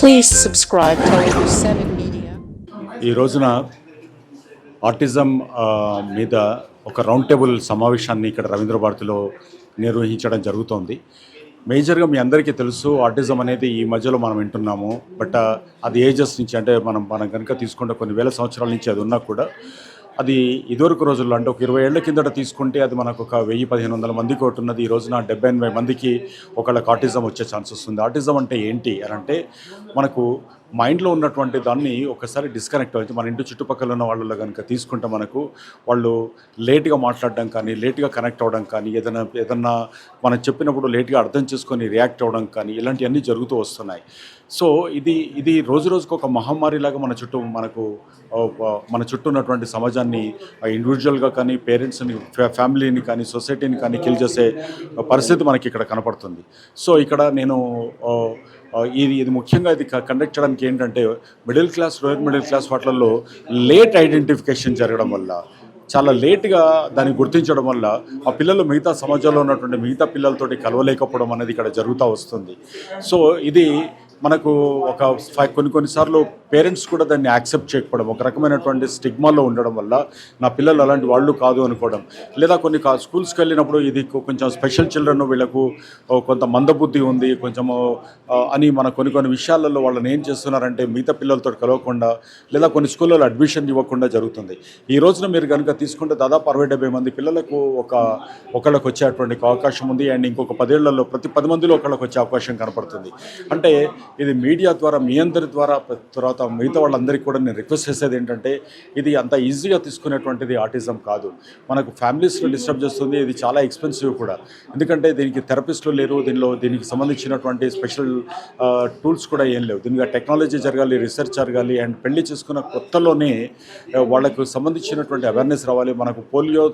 Please subscribe to 7 Media. ఈ రోజున autism మీద ఒక రౌండ్ టేబుల్ సమావేశాన్ని ఇక్కడ రవీంద్ర భారతిలో నిర్వహించడం జరుగుతోంది. మేజర్గా మీ అందరికీ తెలుసు, ఆటిజం అనేది ఈ మధ్యలో మనం వింటున్నాము. బట్ అది ఏజెస్ నుంచి, అంటే మనం కనుక తీసుకుంటే కొన్ని వేల సంవత్సరాల నుంచి అది ఉన్నా కూడా అది ఇదివరకు రోజుల్లో, అంటే ఒక 20 ఏళ్ల కిందట తీసుకుంటే అది మనకు ఒక 1000-1500 మందికి ఒకటి ఉన్నది. ఈ రోజున 70-80 మందికి ఒకళ్ళకి ఆటిజం వచ్చే ఛాన్స్ వస్తుంది. ఆటిజం అంటే ఏంటి అని అంటే, మనకు మైండ్లో ఉన్నటువంటి దాన్ని ఒకసారి డిస్కనెక్ట్ అవుతుంది. మన ఇంటి చుట్టుపక్కల ఉన్న వాళ్ళలో కనుక తీసుకుంటే మనకు వాళ్ళు లేట్గా మాట్లాడడం కానీ, లేట్గా కనెక్ట్ అవ్వడం కానీ, ఏదన్నా మనం చెప్పినప్పుడు లేట్గా అర్థం చేసుకొని రియాక్ట్ అవ్వడం కానీ, ఇలాంటివన్నీ జరుగుతూ వస్తున్నాయి. సో ఇది రోజు రోజుకు ఒక మహమ్మారిలాగా మన చుట్టూ ఉన్నటువంటి సమాజాన్ని, ఇండివిజువల్గా కానీ, పేరెంట్స్ని, ఫ్యామిలీని కానీ, సొసైటీని కానీ కిల్ చేసే పరిస్థితి మనకి ఇక్కడ కనపడుతుంది. సో ఇక్కడ నేను ఇది ముఖ్యంగా ఇది కండక్ట్ చేయడానికి ఏంటంటే, middle class, lower middle class వాటిల్లో లేట్ ఐడెంటిఫికేషన్ జరగడం వల్ల, చాలా లేట్గా దాన్ని గుర్తించడం వల్ల ఆ పిల్లలు మిగతా సమాజంలో ఉన్నటువంటి మిగతా పిల్లలతోటి కలవలేకపోవడం అనేది ఇక్కడ జరుగుతూ వస్తుంది. సో ఇది మనకు కొన్నిసార్లు పేరెంట్స్ కూడా దాన్ని యాక్సెప్ట్ చేయకపోవడం, ఒక రకమైనటువంటి స్టిగ్మాలో ఉండడం వల్ల నా పిల్లలు అలాంటి వాళ్ళు కాదు అనుకోవడం, లేదా కొన్ని స్కూల్స్కి వెళ్ళినప్పుడు ఇది కొంచెం స్పెషల్ చిల్డ్రన్, వీళ్ళకు కొంత మందబుద్ధి ఉంది కొంచెము అని కొన్ని విషయాలలో వాళ్ళని ఏం చేస్తున్నారంటే మిగతా పిల్లలతో కలవకుండా, లేదా కొన్ని స్కూళ్ళలో అడ్మిషన్ ఇవ్వకుండా జరుగుతుంది. ఈ రోజున మీరు కనుక తీసుకుంటే దాదాపు 60-70 మంది పిల్లలకు ఒకళ్ళకి వచ్చేటువంటి అవకాశం ఉంది. అండ్ ఇంకొక 10 ఏళ్లలో ప్రతి 10 మందిలో ఒకళ్ళకి వచ్చే అవకాశం కనపడుతుంది. అంటే ఇది మీడియా ద్వారా, మీ అందరి ద్వారా, తర్వాత మిగతా వాళ్ళందరికీ కూడా నేను రిక్వెస్ట్ చేసేది ఏంటంటే, ఇది అంత ఈజీగా తీసుకునేటువంటిది ఆటిజం కాదు. మనకు ఫ్యామిలీస్లో డిస్టర్బ్ చేస్తుంది. ఇది చాలా ఎక్స్పెన్సివ్ కూడా, ఎందుకంటే దీనికి థెరపిస్టులు లేరు, దీనికి సంబంధించినటువంటి స్పెషల్ టూల్స్ కూడా ఏం లేవు. దీనికి టెక్నాలజీ జరగాలి, రీసెర్చ్ జరగాలి. అండ్ పెళ్లి చేసుకున్న కొత్తలోనే వాళ్ళకు సంబంధించినటువంటి అవేర్నెస్ రావాలి. మనకు పోలియో,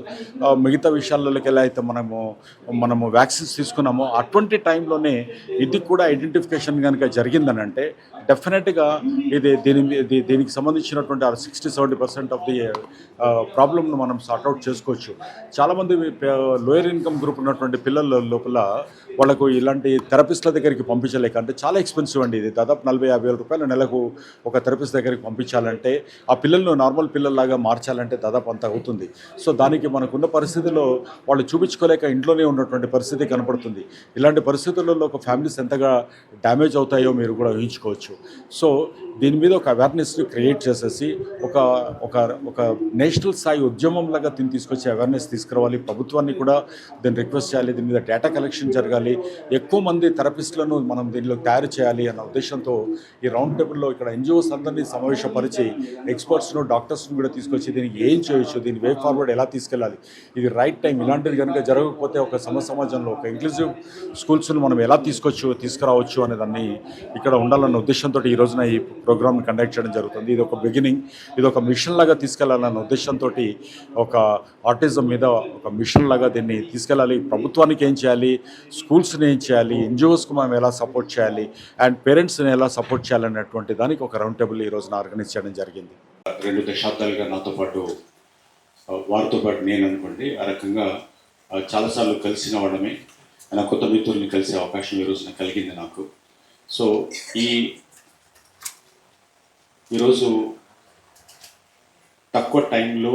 మిగతా విషయాలలోకి ఎలా అయితే మనము వ్యాక్సిన్స్ తీసుకున్నామో, అటువంటి టైంలోనే ఇది కూడా ఐడెంటిఫికేషన్ కనుక జరిగిందని అంటే డెఫినెట్గా దీనికి సంబంధించినటువంటి 60-70% ఆఫ్ ది ప్రాబ్లమ్ను మనం సార్ట్అవుట్ చేసుకోవచ్చు. చాలామంది లోయర్ ఇన్కమ్ గ్రూప్ ఉన్నటువంటి పిల్లల లోపల వాళ్ళకు ఇలాంటి థెరపిస్ట్ల దగ్గరికి పంపించలేక, అంటే చాలా ఎక్స్పెన్సివ్ అండి. ఇది దాదాపు 40-50 వేల రూపాయలు నెలకు ఒక థెరపిస్ట్ దగ్గరికి పంపించాలంటే, ఆ పిల్లలను నార్మల్ పిల్లల్లాగా మార్చాలంటే దాదాపు అంత అవుతుంది. సో దానికి మనకున్న పరిస్థితుల్లో వాళ్ళు చూపించుకోలేక ఇంట్లోనే ఉన్నటువంటి పరిస్థితి కనపడుతుంది. ఇలాంటి పరిస్థితులలో ఒక ఫ్యామిలీస్ ఎంతగా డ్యామేజ్ అవుతాయో మీరు కూడా ఊహించుకోవచ్చు. సో దీని మీద ఒక అవేర్నెస్ని క్రియేట్ చేసేసి ఒక నేషనల్ స్థాయి ఉద్యమంలాగా దీన్ని తీసుకొచ్చి అవేర్నెస్ తీసుకురావాలి. ప్రభుత్వాన్ని కూడా దీన్ని రిక్వెస్ట్ చేయాలి. దీని మీద డేటా కలెక్షన్ జరగాలి. ఎక్కువ మంది థెరపిస్టులను మనం దీనిలో తయారు చేయాలి అన్న ఉద్దేశంతో ఈ రౌండ్ టేబుల్లో ఇక్కడ ఎన్జిఓస్ అందరినీ సమావేశపరిచి ఎక్స్పర్ట్స్ను, డాక్టర్స్ను కూడా తీసుకొచ్చి దీనికి ఏం చేయొచ్చు, దీని వే ఫార్వర్డ్ ఎలా తీసుకెళ్ళాలి, ఇది రైట్ టైం, ఇలాంటిది కనుక జరగకపోతే ఒక సమాజంలో ఒక ఇంక్లూజివ్ స్కూల్స్ను మనం ఎలా తీసుకురావచ్చు అనే దాన్ని ఇక్కడ ఉండాలన్న ఉద్దేశంతో ఈ రోజున ఈ ప్రోగ్రామ్ని కండక్ట్ చేయడం జరుగుతుంది. ఇది ఒక బిగినింగ్, ఇది ఒక మిషన్ లాగా తీసుకెళ్లాలన్న ఉద్దేశంతో ఒక ఆటిజం మీద ఒక మిషన్ లాగా దీన్ని తీసుకెళ్ళాలి. ప్రభుత్వానికి ఏం చేయాలి, స్కూల్స్ని ఏం చేయాలి, ఎన్జిఓస్కి మనం ఎలా సపోర్ట్ చేయాలి, అండ్ పేరెంట్స్ని ఎలా సపోర్ట్ చేయాలనేటువంటి దానికి ఒక రౌండ్ టేబుల్ ఈ రోజున ఆర్గనైజ్ చేయడం జరిగింది. 2 దశాబ్దాలుగా నాతో పాటు, వారితో పాటు నేను అనుకోండి, ఆ రకంగా చాలాసార్లు కలిసిన వాళ్ళమే. నా కొత్త మిత్రుల్ని కలిసే అవకాశం ఈ రోజున కలిగింది నాకు. సో ఈరోజు తక్కువ టైంలో,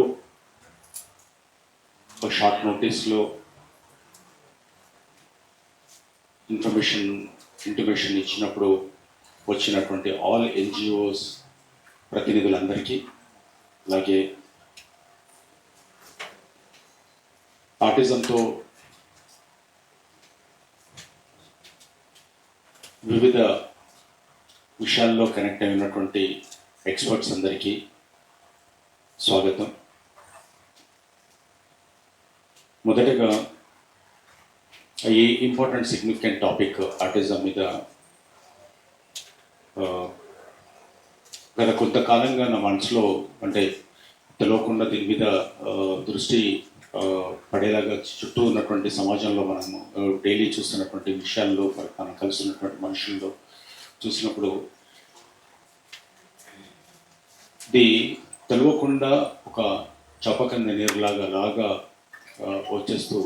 ఒక షార్ట్ నోటీస్లో ఇంటిమేషన్ ఇచ్చినప్పుడు వచ్చినటువంటి ఆల్ ఎన్జిఓస్ ప్రతినిధులందరికీ, అలాగే ఆటిజంతో వివిధ విషయాల్లో కనెక్ట్ అయి ఉన్నటువంటి ఎక్స్పర్ట్స్ అందరికీ స్వాగతం. మొదటగా ఈ ఇంపార్టెంట్ సిగ్నిఫికెంట్ టాపిక్ ఆటిజం మీద గత కొంతకాలంగా నా మనసులో, అంటే తెలియకుండా దీని మీద దృష్టి పడేలాగా చుట్టూ ఉన్నటువంటి సమాజంలో మనము డైలీ చూస్తున్నటువంటి విషయాల్లో, మనం కలుస్తున్నటువంటి మనుషుల్లో చూసినప్పుడు ఇది తెలియకుండా ఒక చపకంగా నీరులాగా వచ్చేస్తూ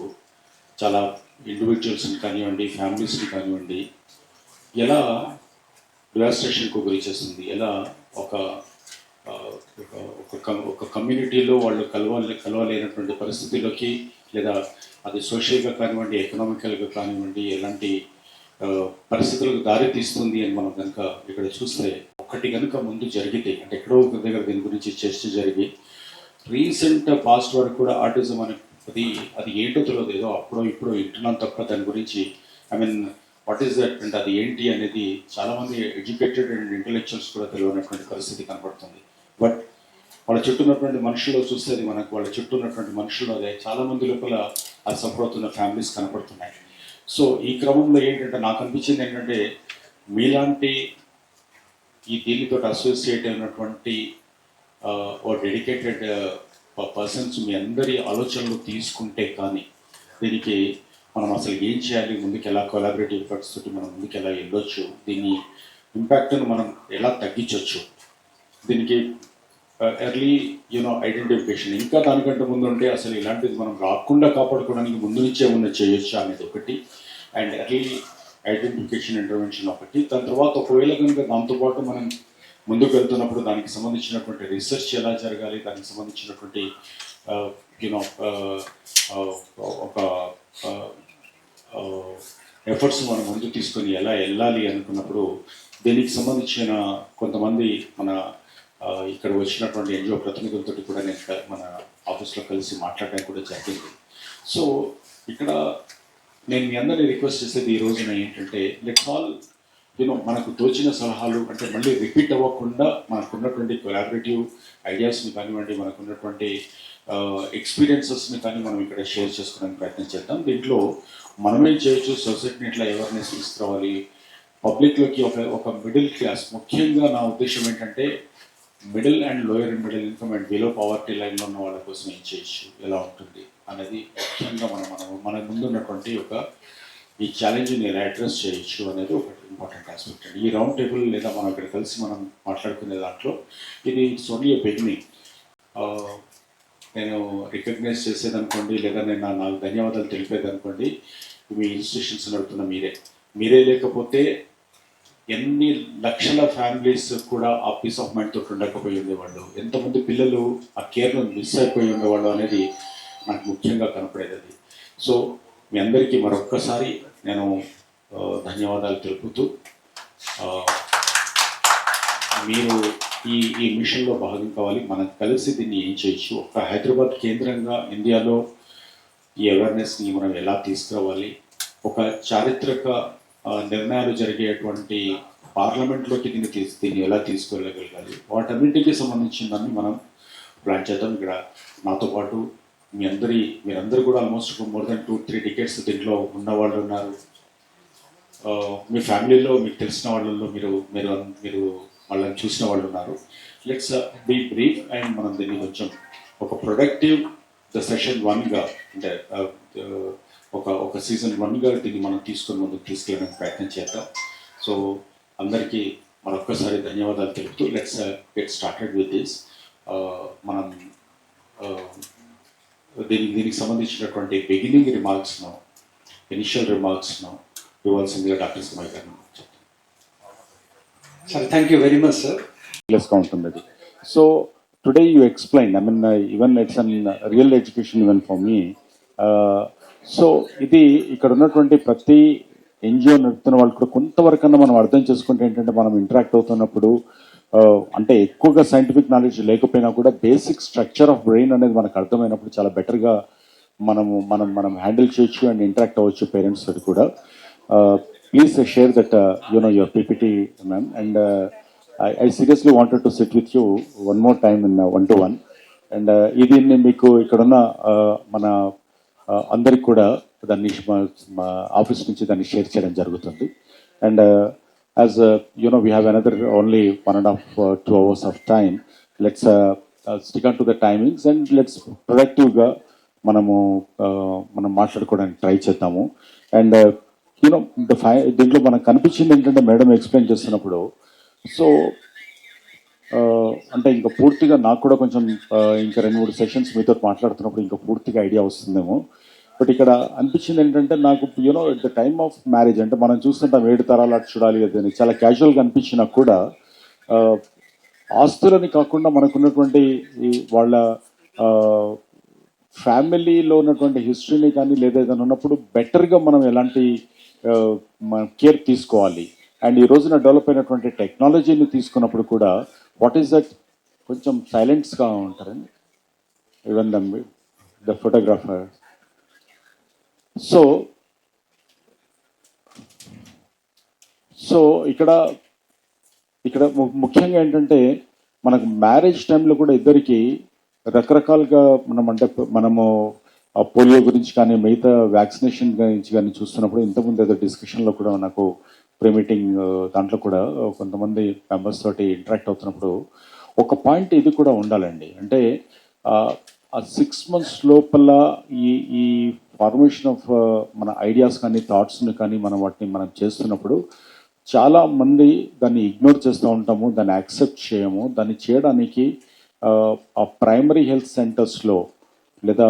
చాలా ఇండివిజువల్స్ని కానివ్వండి, ఫ్యామిలీస్ని కానివ్వండి, ఎలా డివాస్టేషన్కు గురి చేస్తుంది. ఎలా ఒక ఆ, ఒక కమ్యూనిటీలో వాళ్ళు కలవలేనటువంటి పరిస్థితిలోకి, లేదా అది సోషల్గా కానివ్వండి, ఎకనామికల్గా కానివ్వండి, ఎలాంటి ఆ, పరిస్థితులకు దారి తీస్తుంది అని మనం కనుక ఇక్కడ చూస్తే, ఒకటి కనుక ముందు జరిగితే, అంటే ఎక్కడో ఒక దగ్గర దీని గురించి చర్చ జరిగి రీసెంట్ పాస్ట్ వరకు కూడా ఆటిజం అనేది అది ఏంటో తెలియదు, ఏదో అప్పుడో ఇప్పుడు వింటున్నాం తప్ప దాని గురించి I mean what is that అంటే అది ఏంటి అనేది చాలామంది ఎడ్యుకేటెడ్ అండ్ ఇంటలెక్చువల్స్ కూడా తెలియనటువంటి పరిస్థితి కనపడుతుంది. బట్ వాళ్ళ చుట్టూ ఉన్నటువంటి మనుషుల్లో చూస్తే అది మనకు వాళ్ళ చుట్టూ ఉన్నటువంటి మనుషుల్లో అదే చాలామంది లోపల అది సఫర్ అవుతున్న ఫ్యామిలీస్ కనపడుతున్నాయి. సో ఈ క్రమంలో ఏంటంటే నాకు అనిపించింది ఏంటంటే, మీలాంటి ఈ దీనితో అసోసియేట్ అయినటువంటి ఓ డెడికేటెడ్ పర్సన్స్ మీ అందరి ఆలోచనలు తీసుకుంటే కానీ దీనికి మనం అసలు ఏం చేయాలి, ముందుకు ఎలా కొలాబరేటివ్ ఎఫర్ట్స్ తోటి మనం ముందుకు ఎలా వెళ్ళొచ్చు, దీని ఇంపాక్ట్ను మనం ఎలా తగ్గించవచ్చు, దీనికి ఎర్లీ ఐడెంటిఫికేషన్, ఇంకా దానికంటే ముందు ఉంటే అసలు ఇలాంటిది మనం రాకుండా కాపాడుకోవడానికి ముందు నుంచే ఏమన్నా చేయొచ్చు అనేది ఒకటి, అండ్ ఎర్లీ ఐడెంటిఫికేషన్ ఇంటర్వెన్షన్ ఒకటి. దాని తర్వాత ఒకవేళ కనుక దాంతోపాటు మనం ముందుకు వెళ్తున్నప్పుడు దానికి సంబంధించినటువంటి రీసెర్చ్ ఎలా జరగాలి, దానికి సంబంధించినటువంటి యూనో ఒక ఎఫర్ట్స్ మనం ముందు తీసుకొని ఎలా వెళ్ళాలి అనుకున్నప్పుడు దీనికి సంబంధించిన కొంతమంది మన ఇక్కడ వచ్చినటువంటి ఎన్జిఓ ప్రతినిధులతో కూడా నేను మన ఆఫీస్లో కలిసి మాట్లాడడం కూడా జరిగింది. సో ఇక్కడ నేను మీ అందరినీ రిక్వెస్ట్ చేసేది ఈ రోజున ఏంటంటే, లెట్స్ ఆల్ మనకు తోచిన సలహాలు అంటే మళ్ళీ రిపీట్ అవ్వకుండా మనకున్నటువంటి కొలాబరేటివ్ ఐడియాస్ని కానివ్వండి, మనకున్నటువంటి ఎక్స్పీరియన్సెస్ని కానీ మనం ఇక్కడ షేర్ చేసుకోవడానికి ప్రయత్నం చేద్దాం. దీంట్లో మనమేం చేయొచ్చు, సొసైటీని ఎట్లా అవేర్నెస్ తీసుకురావాలి, పబ్లిక్లోకి ఒక మిడిల్ క్లాస్, ముఖ్యంగా నా ఉద్దేశం ఏంటంటే middle and lower middle income and below poverty లైన్లో ఉన్న వాళ్ళ కోసం ఏం చేయొచ్చు, ఎలా ఉంటుంది అనేది ముఖ్యంగా మన ముందున్నటువంటి ఈ ఛాలెంజ్ని ఎలా అడ్రస్ చేయొచ్చు అనేది ఒకటి ఇంపార్టెంట్ ఆస్పెక్ట్ అండి. ఈ రౌండ్ టేబుల్ లేదా మనం ఇక్కడ కలిసి మనం మాట్లాడుకునే దాంట్లో ఇది ఇట్స్ ఓన్లీ ఎ బిగినింగ్. నేను రికగ్నైజ్ చేసేదనుకోండి, లేదా నేను నాకు ధన్యవాదాలు తెలిపేదనుకోండి, మీ ఇన్స్టిట్యూషన్స్ నడుపుతున్న మీరే లేకపోతే ఎన్ని లక్షల ఫ్యామిలీస్ కూడా ఆ పీస్ ఆఫ్ మైండ్ తోటి ఉండకపోయి ఉండేవాళ్ళు, ఎంతమంది పిల్లలు ఆ కేర్ను మిస్ అయిపోయి ఉండేవాళ్ళు అనేది నాకు ముఖ్యంగా కనపడేది అది. సో మీ అందరికీ మరొక్కసారి నేను ధన్యవాదాలు తెలుపుతూ, మీరు ఈ మిషన్లో భాగం కావాలి, మనం కలిసి దీన్ని ఏం చేయొచ్చు, ఒక హైదరాబాద్ కేంద్రంగా ఇండియాలో ఈ అవేర్నెస్ని మనం ఎలా తీసుకురావాలి, ఒక చారిత్రక నిర్ణయాలు జరిగేటువంటి పార్లమెంట్లోకి దీన్ని ఎలా తీసుకెళ్ళగలగాలి, వాటన్నింటికి సంబంధించిన దాన్ని మనం ప్లాన్ చేద్దాం. ఇక్కడ నాతో పాటు మీరందరూ కూడా ఆల్మోస్ట్ మోర్ దెన్ 2-3 డికేట్స్ దీంట్లో ఉన్నవాళ్ళు ఉన్నారు. మీ ఫ్యామిలీలో మీకు తెలిసిన వాళ్ళల్లో మీరు వాళ్ళని చూసిన వాళ్ళు ఉన్నారు. లెట్స్ బీ బ్రీఫ్ అండ్ మనం దీన్ని కొంచెం ఒక ప్రొడక్టివ్ సెషన్ 1గా అంటే ఒక సీజన్ 1గా దీన్ని మనం ముందుకు తీసుకెళ్ళడానికి ప్రయత్నం చేద్దాం. సో అందరికీ మరొక్కసారి ధన్యవాదాలు తెలుపుతూ let's get started with this. మనం దీనికి సంబంధించినటువంటి బిగినింగ్ రిమార్క్స్ను, ఇనిషియల్ రిమార్క్స్ను ఇవ్వాల్సిందిగా డాక్టర్ సుమయ్య గారిని చెప్తాను. Sir, thank you very much sir. ప్లస్గా ఉంటుంది అది. So today you explain, I mean even it's an real education even for me. సో ఇది ఇక్కడ ఉన్నటువంటి ప్రతి ఎన్జిఓ నడుపుతున్న వాళ్ళు కూడా కొంతవరకన్నా మనం అర్థం చేసుకుంటే ఏంటంటే, మనం ఇంటరాక్ట్ అవుతున్నప్పుడు అంటే ఎక్కువగా సైంటిఫిక్ నాలెడ్జ్ లేకపోయినా కూడా బేసిక్ స్ట్రక్చర్ ఆఫ్ బ్రెయిన్ అనేది మనకు అర్థమైనప్పుడు చాలా బెటర్గా మనం హ్యాండిల్ చేయొచ్చు అండ్ ఇంటరాక్ట్ అవ్వచ్చు పేరెంట్స్ తోటి కూడా. Please share that your PPT ma'am, and I seriously wanted to sit with you one more time in 1-to-1, and ఇది మీకు ఇక్కడున్న మన అందరికి కూడా దాన్ని మా ఆఫీస్ నుంచి దాన్ని షేర్ చేయడం జరుగుతుంది. And as we have another only 1.5-2 hours of time. Let's stick on to the timings and let's ప్రొడక్టివ్గా మనం మాట్లాడుకోవడానికి ట్రై చేద్దాము. అండ్ దీంట్లో మనకు కనిపించింది ఏంటంటే, మేడం ఎక్స్ప్లెయిన్ చేస్తున్నప్పుడు, సో అంటే ఇంకా పూర్తిగా నాకు కూడా కొంచెం ఇంకా 2-3 సెషన్స్ మీతో మాట్లాడుతున్నప్పుడు ఇంకా పూర్తిగా ఐడియా వస్తుందేమో. బట్ ఇక్కడ అనిపించింది ఏంటంటే నాకు you know at the time of marriage అంటే మనం చూస్తుంటాం 7 తరాలు అటు చూడాలి అని చాలా క్యాజువల్గా అనిపించినా కూడా ఆ, ఆస్తులని కాకుండా మనకున్నటువంటి ఈ వాళ్ళ ఫ్యామిలీలో ఉన్నటువంటి హిస్టరీని కానీ లేదా ఏదైనా ఉన్నప్పుడు బెటర్గా మనం ఎలాంటి మన కేర్ తీసుకోవాలి అండ్ ఈ రోజున డెవలప్ అయినటువంటి టెక్నాలజీని తీసుకున్నప్పుడు కూడా వాట్ ఈస్ దట్ కొంచెం సైలెంట్స్గా ఉంటారండి even the photographer so so ఇక్కడ ఇక్కడ ముఖ్యంగా ఏంటంటే మనకు మ్యారేజ్ టైంలో కూడా ఇద్దరికి రకరకాలుగా మనం అంటే మనము ఆ పోలియో గురించి కానీ మిగతా వ్యాక్సినేషన్ గురించి కానీ చూస్తున్నప్పుడు ఇంతకుముందు ఏదో డిస్కషన్లో కూడా నాకు ప్రీ మీటింగ్ దాంట్లో కూడా కొంతమంది మెంబర్స్ తోటి ఇంటరాక్ట్ అవుతున్నప్పుడు ఒక పాయింట్ ఇది కూడా ఉండాలండి అంటే ఆ 6 months లోపల ఈ ఈ ఫార్మేషన్ ఆఫ్ మన ఐడియాస్ కానీ థాట్స్ని కానీ మనం వాటిని మనం చేస్తున్నప్పుడు చాలా మంది దాన్ని ఇగ్నోర్ చేస్తూ ఉంటాము దాన్ని యాక్సెప్ట్ చేయము దాన్ని చేయడానికి ఆ ప్రైమరీ హెల్త్ సెంటర్స్లో లేదా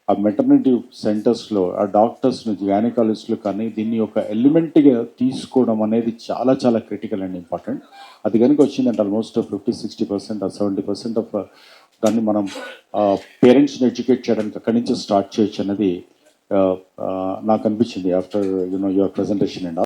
ఆ మెటర్నిటీ సెంటర్స్లో ఆ డాక్టర్స్ని గైనకాలజిస్టులు కానీ దీన్ని ఒక ఎలిమెంట్గా తీసుకోవడం అనేది చాలా చాలా క్రిటికల్ అండ్ ఇంపార్టెంట్ అది కనుక వచ్చిందంటే ఆల్మోస్ట్ 50-60% ఆ 70% ఆఫ్ దాన్ని మనం పేరెంట్స్ని ఎడ్యుకేట్ చేయడానికి అక్కడి నుంచి స్టార్ట్ చేయొచ్చు అనేది నాకు అనిపించింది ఆఫ్టర్ యువర్ ప్రజెంటేషన్ అండ్